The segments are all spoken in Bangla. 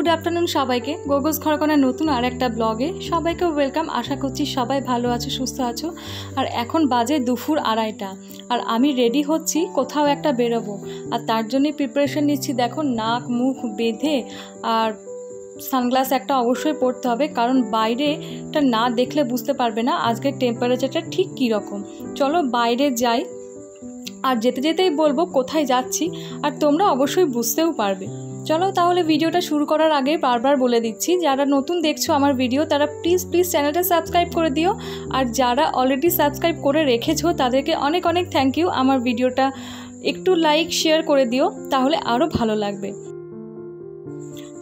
गुड आफ्टरनून सबाइके गोगोस घरकोना नतून और एक ब्लगे सबाइके वेलकाम। आशा करছি সবাই ভালো আছো সুস্থ আছো। আর এখন বাজে দুপুর 2:30টা আর আমি রেডি হচ্ছি কোথাও একটা বেরোবো আর তার জন্য প্রিপারেশন নিচ্ছি। দেখো নাক মুখ বেঁধে আর সানগ্লাস একটা অবশ্যই পরতে হবে, কারণ বাইরেটা না দেখলে বুঝতে পারবে না আজকের টেম্পারেচারটা ঠিক কী রকম। চলো বাইরে যাই আর যেতে যেতেই বলবো কোথায় যাচ্ছি আর তোমরা অবশ্যই বুঝতেও পারবে। চলো তাহলে ভিডিওটা শুরু করার আগে বারবার বলে দিচ্ছি, যারা নতুন দেখছো আমার ভিডিও তারা প্লিজ চ্যানেলটা সাবস্ক্রাইব করে দিও, আর যারা অলরেডি সাবস্ক্রাইব করে রেখেছো তাদেরকে অনেক অনেক থ্যাংক ইউ। আমার ভিডিওটা একটু লাইক শেয়ার করে দিও, তাহলে আরও ভালো লাগবে।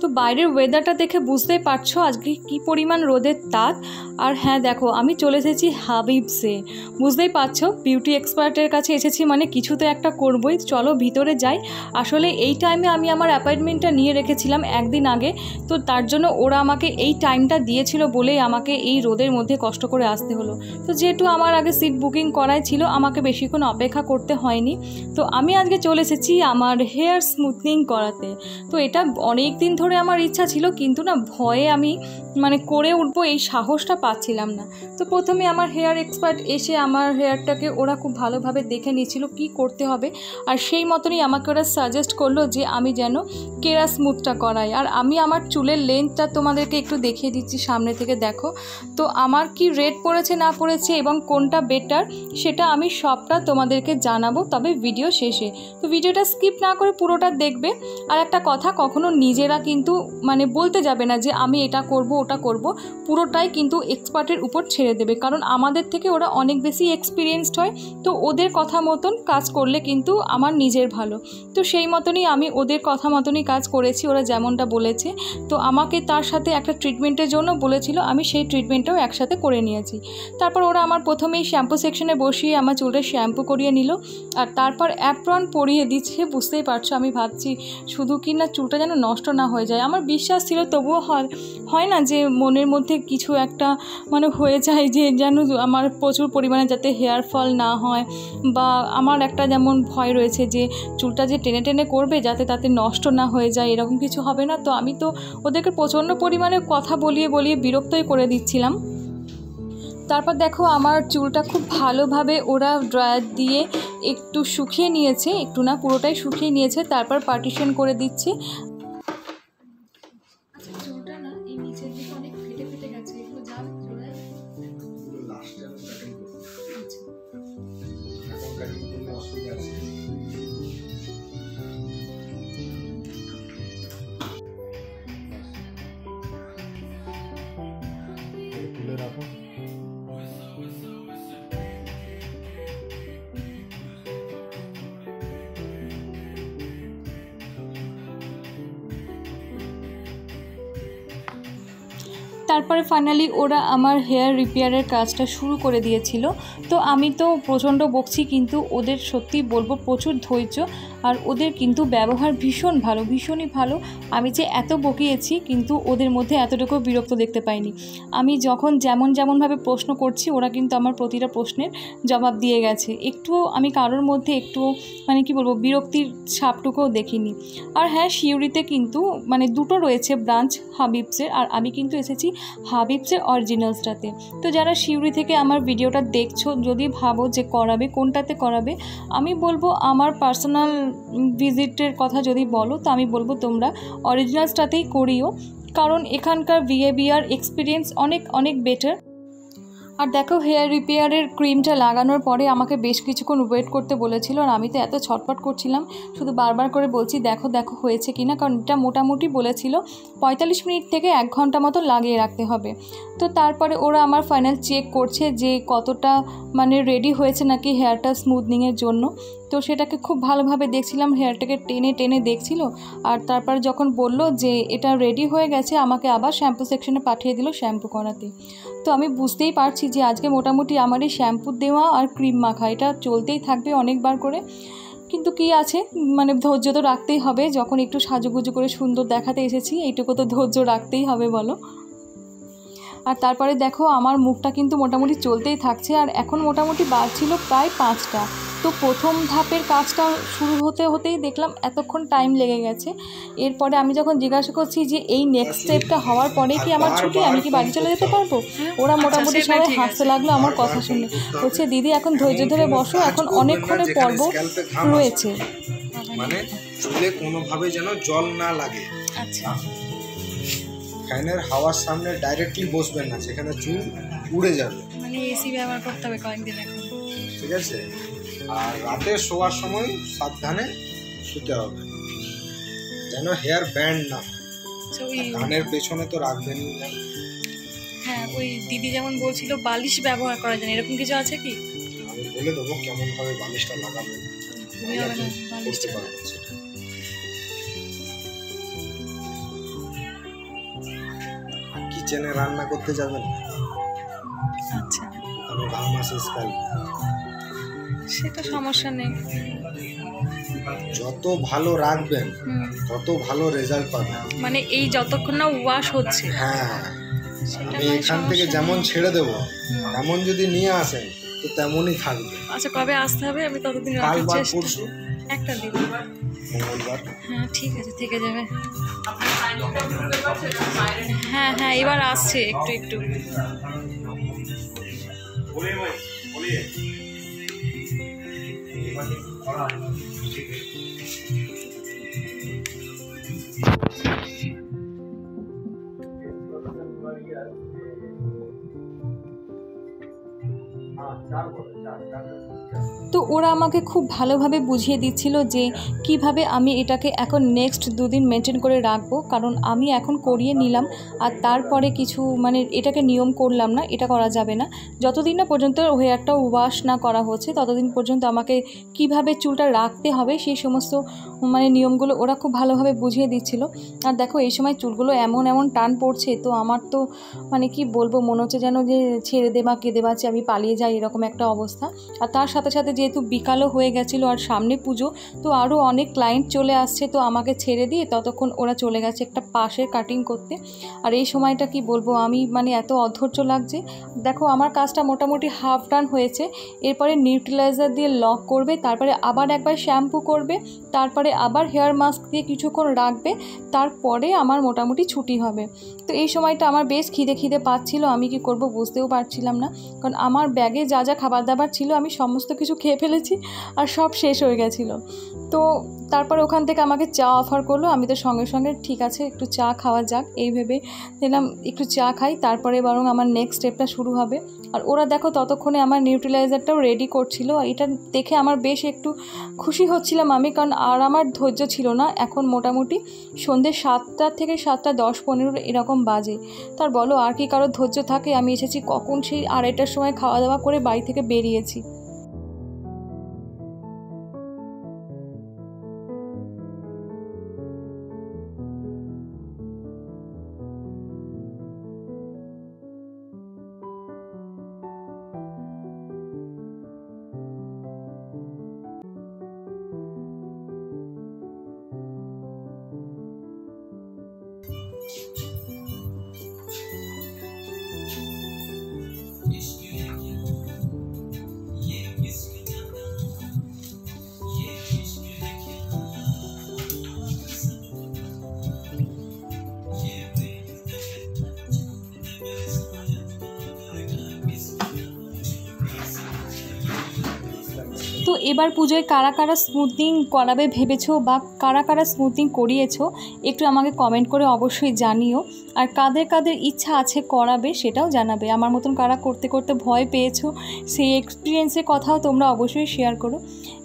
তো বাইরের ওয়েদারটা দেখে বুঝতেই পারছো আজকে কি পরিমাণ রোদের তাপ। আর হ্যাঁ দেখো আমি চলে এসেছি হাবিবসে, বুঝতেই পারছো বিউটি এক্সপার্টের কাছে এসেছি মানে কিছু তো একটা করবই। চলো ভিতরে যাই। আসলে এই টাইমে আমি আমার অ্যাপয়েন্টমেন্টটা নিয়ে রেখেছিলাম একদিন আগে, তো তার জন্য ওরা আমাকে এই টাইমটা দিয়েছিল বলেই আমাকে এই রোদের মধ্যে কষ্ট করে আসতে হলো। তো যেহেতু আমার আগে সিট বুকিং করাই ছিল আমাকে বেশিক্ষণ অপেক্ষা করতে হয়নি। তো আমি আজকে চলে এসেছি আমার হেয়ার স্মুথনিং করাতে। তো এটা অনেক দিন ধরে আমার ইচ্ছা ছিল, কিন্তু না ভয়ে আমি মানে করে উঠবো এই সাহসটা পাচ্ছিলাম না। তো প্রথমে আমার হেয়ার এক্সপার্ট এসে আমার হেয়ারটাকে ওরা খুব ভালোভাবে দেখে নিয়েছিল কি করতে হবে, আর সেই মতনই আমাকে ওরা সাজেস্ট করলো যে আমি যেন কেরা স্মুথটা করাই। আর আমি আমার চুলের লেন্থটা তোমাদেরকে একটু দেখিয়ে দিচ্ছি সামনে থেকে দেখো। তো আমার কি রেট পড়েছে না পড়েছে এবং কোনটা বেটার সেটা আমি সবটা তোমাদেরকে জানাবো, তবে ভিডিও শেষে। তো ভিডিওটা স্কিপ না করে পুরোটা দেখবে। আর একটা কথা, কখনো নিজেরা কিন্তু মানে বলতে যাবে না যে আমি এটা করব ওটা করব, পুরোটাই কিন্তু এক্সপার্টের উপর ছেড়ে দেবে, কারণ আমাদের থেকে ওরা অনেক বেশি এক্সপিরিয়েন্সড হয়। তো ওদের কথা মতন কাজ করলে কিন্তু আমার নিজের ভালো। তো সেই মতনই আমি ওদের কথা মতনই কাজ করেছি, ওরা যেমনটা বলেছে। তো আমাকে তার সাথে একটা ট্রিটমেন্টের জন্য বলেছিল, আমি সেই ট্রিটমেন্টটাও একসাথে করে নিয়েছি। তারপর ওরা আমার প্রথমেই শ্যাম্পু সেকশনে বসিয়ে আমার চুলটা শ্যাম্পু করিয়ে নিল, আর তারপর অ্যাপ্রন পরিয়ে দিচ্ছে। বুঝতেই পারছো আমি ভাবছি শুধু কি না চুলটা যেন নষ্ট না হয়ে যায়। আমার বিশ্বাস ছিল, তবুও হয় না যে মনের মধ্যে কিছু একটা মানে হয়ে যায় যে যেন আমার প্রচুর পরিমাণে যাতে হেয়ার ফল না হয়, বা আমার একটা যেমন ভয় রয়েছে যে চুলটা যে টেনে টেনে করবে যাতে তাতে নষ্ট না হয়ে যায়, এরকম কিছু হবে না। তো আমি তো ওদেরকে প্রচণ্ড পরিমাণে কথা বলিয়ে বিরক্তই করে দিচ্ছিলাম। তারপর দেখো আমার চুলটা খুব ভালোভাবে ওরা ড্রায়ার দিয়ে একটু শুকিয়ে নিয়েছে, একটু না পুরোটাই শুকিয়ে নিয়েছে, তারপর পার্টিশন করে দিচ্ছে। চুলটা না এই নিচের দিকে অনেক ফেটে গেছে, এগুলো যাবে তুলে রাখো। তারপরে ফাইনালি ওরা আমার হেয়ার রিপেয়ারের কাজটা শুরু করে দিয়েছিল। তো আমি তো প্রচণ্ড বকছি, কিন্তু ওদের সত্যি বলবো প্রচুর ধৈর্য, আর ওদের কিন্তু ব্যবহার ভীষণ ভালো, ভীষণই ভালো। আমি যে এত বকিয়েছি কিন্তু ওদের মধ্যে এতটুকু বিরক্ত দেখতে পাইনি। আমি যখন যেমনভাবে প্রশ্ন করছি ওরা কিন্তু আমার প্রতিটা প্রশ্নের জবাব দিয়ে গেছে। একটুও আমি কারোর মধ্যে একটুও মানে কি বলবো বিরক্তির ছাপটুকুও দেখিনি। আর হ্যাঁ, শিউরিতে কিন্তু মানে দুটো রয়েছে ব্রাঞ্চ হাবিবসের, আর আমি কিন্তু এসেছি হাবিবসের অরিজিনালসটাতে। তো যারা শিউরি থেকে আমার ভিডিওটা দেখছো, যদি ভাবো যে করাবে কোনটাতে করাবে, আমি বলবো আমার পার্সোনাল ভিজিটের কথা যদি বলো তো আমি বলবো তোমরা অরিজিনালসটাতেই করিও, কারণ এখানকার বিহেভিয়ার এক্সপিরিয়েন্স অনেক বেটার। আর দেখো হেয়ার রিপেয়ারের ক্রিমটা লাগানোর পরে আমাকে বেশ কিছুক্ষণ ওয়েট করতে বলেছিল, আর আমি তো এত ছটফট করছিলাম, শুধু বারবার করে বলছি দেখো হয়েছে কি না, কারণ এটা মোটামুটি বলেছিল 45 মিনিট থেকে 1 ঘন্টা মতো লাগিয়ে রাখতে হবে। তো তারপরে ওরা আমার ফাইনাল চেক করছে যে কতটা মানে রেডি হয়েছে নাকি হেয়ারটা স্মুথনিংয়ের জন্য। তো সেটাকে খুব ভালোভাবে দেখছিলাম, হেয়ারটাকে টেনে দেখছিল। আর তারপর যখন বলল যে এটা রেডি হয়ে গেছে, আমাকে আবার শ্যাম্পু সেকশনে পাঠিয়ে দিল শ্যাম্পু করাতে। তো আমি বুঝতেই পারছি যে আজকে মোটামুটি আমার এই শ্যাম্পু দেওয়া আর ক্রিম মাখা এটা চলতেই থাকবে অনেকবার করে। কিন্তু কি আছে মানে ধৈর্য তো রাখতেই হবে, যখন একটু সাজুগুজু করে সুন্দর দেখাতে এসেছি এইটুকু তো ধৈর্য রাখতেই হবে বলো। আর তারপরে দেখো আমার মুখটা কিন্তু মোটামুটি চলতেই থাকছে, আর এখন মোটামুটি বাজছিল প্রায় 5টা। তো প্রথম ধাপের কাজটা শুরু হতেই দেখলাম এতক্ষণ টাইম লেগে গেছে। এরপরে আমি যখন জিজ্ঞাসা করছি যে এই নেক্সট স্টেপটা হওয়ার পরে কি আমার ছুটি, আমি কি বাড়ি চলে যেতে পারবো, ওরা মোটামুটি সবাই হাসতে লাগলো আমার কথা শুনে। বলছে দিদি এখন ধৈর্য ধরে বসো, এখন অনেকক্ষণের পর্ব রয়েছে। মানে চুলে কোনোভাবে যেন জল না লাগে। আচ্ছা, ফ্যানের হাওয়ার সামনে ডাইরেক্টলি বসবেন না, সেখানে চুল উড়ে যাবে। মানে এসি ব্যবহার করতে হবে কয়েকদিন এখন, ঠিক আছে? আর রাতে শোয়ার সময় সাবধানে শুতে হবে, যেন হেয়ার ব্যান্ড না হয়। কানের পেছনে তো রাখবেন না। হ্যাঁ, ওই দিদি যেমন বলছিল বালিশ ব্যবহার করা যায়, এরকম কিছু আছে কি? আমি বলে দেবো কেমন ভাবে বালিশটা লাগাবেন, করতে পারবেন সেটা। কিচেনে রান্না করতে যাবেন, আচ্ছা, আমি ঘাম আসে স্কাল্প, সেটা সমস্যা নেই। যত ভালো রাখবেন তত ভালো রেজাল্ট পাবেন। মানে এই যতক্ষণ না ওয়াশ হচ্ছে। হ্যাঁ, আমি এখান থেকে যেমন ছেড়ে দেবো তেমন যদি নিয়ে আসেন তো তেমনই থাকবে। আচ্ছা, কবে আসতে হবে? আমি ততদিন কাল বা পরশু একটা দিন, মঙ্গলবার। হ্যাঁ ঠিক আছে, থেকে যাবে। হ্যাঁ হ্যাঁ, এবার আসছে একটু একটু। তো ওরা আমাকে খুব ভালোভাবে বুঝিয়ে দিচ্ছিল যে কিভাবে আমি এটাকে এখন নেক্সট 2 দিন মেনটেন করে রাখবো, কারণ আমি এখন করিয়ে নিলাম আর তারপরে কিছু মানে এটাকে নিয়ম করলাম না, এটা করা যাবে না। যতদিন না পর্যন্ত হেয়ারটা ওয়াশ না করা হচ্ছে ততদিন পর্যন্ত আমাকে কিভাবে চুলটা রাখতে হবে সেই সমস্ত মানে নিয়মগুলো ওরা খুব ভালোভাবে বুঝিয়ে দিচ্ছিল। আর দেখো এই সময় চুলগুলো এমন টান পড়ছে, তো আমার তো মানে কি বলবো, মনে হচ্ছে যেন যে ছেড়ে দেবা কেঁদে বাঁচে আমি পালিয়ে যাই, এরকম একটা অবস্থা। আর তার সাথে সাথে যেহেতু বিকালও হয়ে গেছিলো আর সামনে পুজো, তো আরও অনেক ক্লায়েন্ট চলে আসছে, তো আমাকে ছেড়ে দিয়ে ততক্ষণ ওরা চলে গেছে একটা পাশের কাটিং করতে। আর এই সময়টা কি বলবো, আমি মানে এত অধৈর্য লাগছে। দেখো আমার কাজটা মোটামুটি হাফ ডান হয়েছে। এরপরে নিউট্রিলাইজার দিয়ে লক করবে, তারপরে আবার একবার শ্যাম্পু করবে, তারপরে আবার হেয়ার মাস্ক দিয়ে কিছুক্ষণ রাখবে, তারপরে আমার মোটামুটি ছুটি হবে। তো এই সময়টা আমার বেশ খিদে পাচ্ছিল, আমি কি করব বুঝতেও পারছিলাম না, কারণ আমার ব্যাগে যা যা খাবার দাবার ছিল আমি সমস্ত কিছু খেয়ে ফেলেছি আর সব শেষ হয়ে গেছিলো। তো তারপর ওখান থেকে আমাকে চা অফার করলো, আমি তো সঙ্গে সঙ্গে ঠিক আছে একটু চা খাওয়া যাক এই ভেবে দিলাম একটু চা খাই, তারপরে বরং আমার নেক্সট স্টেপটা শুরু হবে। আর ওরা দেখো ততক্ষণে আমার নিউট্রিলাইজারটাও রেডি করছিল, এটা দেখে আমার বেশ একটু খুশি হচ্ছিলাম আমি, কারণ আর আমার ধৈর্য ছিল না। এখন মোটামুটি সন্ধ্যে 7টা থেকে 7:10-15 এরকম বাজে। তার বলো আর কি কারো ধৈর্য থাকে? আমি এসেছি কখন, সেই 2:30টার সময় খাওয়া দাওয়া করে বাড়ি থেকে বেরিয়েছি। তো এবার পুজোয় কারা কারা স্মুথনিং করাবে ভেবেছো বা কারা কারা স্মুথনিং করিয়েছো একটু আমাকে কমেন্ট করে অবশ্যই জানিও। আর কাদের কাদের ইচ্ছা আছে করাবে সেটাও জানাবে। আমার মতন কারা করতে করতে ভয় পেয়েছো সেই এক্সপিরিয়েন্সের কথাও তোমরা অবশ্যই শেয়ার করো।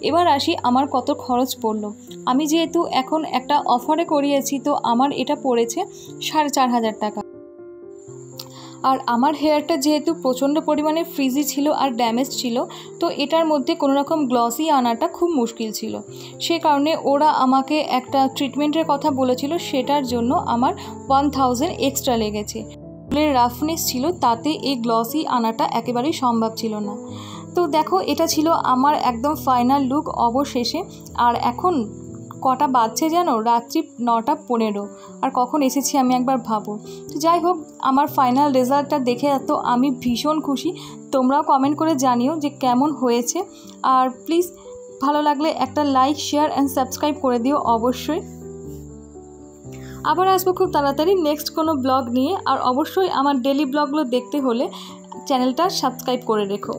এবার আসি আমার কত খরচ পড়লো। আমি যেহেতু এখন একটা অফারে করিয়েছি, তো আমার এটা পড়েছে 4,500 টাকা। আর আমার হেয়ারটা যেহেতু প্রচণ্ড পরিমাণে ফ্রিজি ছিল আর ড্যামেজ ছিল, তো এটার মধ্যে কোনো রকম গ্লসি আনাটা খুব মুশকিল ছিল। সে কারণে ওরা আমাকে একটা ট্রিটমেন্টের কথা বলেছিল, সেটার জন্য আমার 1000 এক্সট্রা লেগেছে। চুলের রাফনেস ছিল, তাতে এই গ্লসি আনাটা একেবারেই সম্ভব ছিল না। তো দেখো এটা ছিল আমার একদম ফাইনাল লুক অবশেষে। আর এখন কটা বাজছে জানো? রাত্রি 9:15। আর কখন এসেছি আমি একবার ভাবো। তো যাই হোক, আমার ফাইনাল রেজাল্টটা দেখে তো আমি ভীষণ খুশি। তোমরাও কমেন্ট করে জানিও যে কেমন হয়েছে। আর প্লিজ ভালো লাগলে একটা লাইক, শেয়ার অ্যান্ড সাবস্ক্রাইব করে দিও অবশ্যই। আবার আসবো খুব তাড়াতাড়ি নেক্সট কোনো ব্লগ নিয়ে। আর অবশ্যই আমার ডেলি ব্লগগুলো দেখতে হলে চ্যানেলটা সাবস্ক্রাইব করে রেখো।